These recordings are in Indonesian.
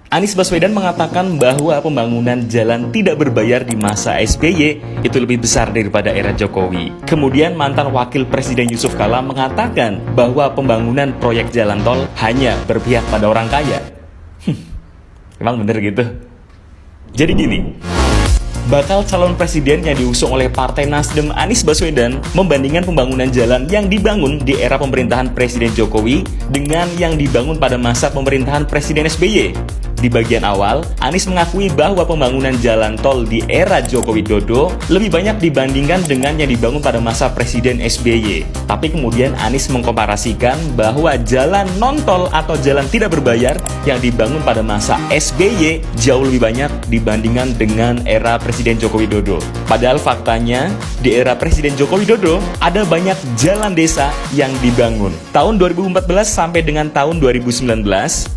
Anies Baswedan mengatakan bahwa pembangunan jalan tidak berbayar di masa SBY itu lebih besar daripada era Jokowi. Kemudian mantan Wakil Presiden Yusuf Kala mengatakan bahwa pembangunan proyek jalan tol hanya berpihak pada orang kaya. Emang bener gitu? Jadi gini, bakal calon presiden yang diusung oleh Partai Nasdem Anies Baswedan membandingkan pembangunan jalan yang dibangun di era pemerintahan Presiden Jokowi dengan yang dibangun pada masa pemerintahan Presiden SBY. Di bagian awal, Anies mengakui bahwa pembangunan jalan tol di era Joko Widodo lebih banyak dibandingkan dengan yang dibangun pada masa Presiden SBY. Tapi kemudian Anies mengkomparasikan bahwa jalan non-tol atau jalan tidak berbayar yang dibangun pada masa SBY jauh lebih banyak dibandingkan dengan era Presiden Joko Widodo. Padahal faktanya, di era Presiden Joko Widodo ada banyak jalan desa yang dibangun. Tahun 2014 sampai dengan tahun 2019,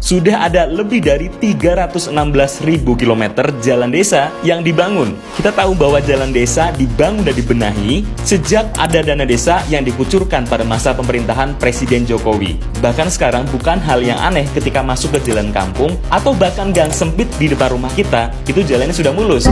sudah ada lebih dari 316.000 km jalan desa yang dibangun. Kita tahu bahwa jalan desa dibangun dan dibenahi sejak ada dana desa yang dikucurkan pada masa pemerintahan Presiden Jokowi. Bahkan sekarang bukan hal yang aneh ketika masuk ke jalan kampung atau bahkan gang sempit di depan rumah kita, itu jalannya sudah mulus,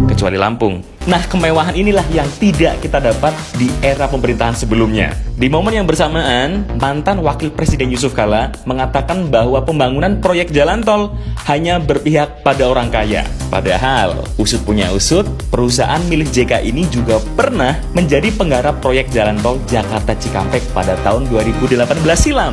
kecuali Lampung. Nah, kemewahan inilah yang tidak kita dapat di era pemerintahan sebelumnya. Di momen yang bersamaan, mantan Wakil Presiden Yusuf Kala mengatakan bahwa pembangunan proyek jalan tol hanya berpihak pada orang kaya. Padahal, usut punya usut, perusahaan milik JK ini juga pernah menjadi penggarap proyek jalan tol Jakarta Cikampek pada tahun 2018 silam.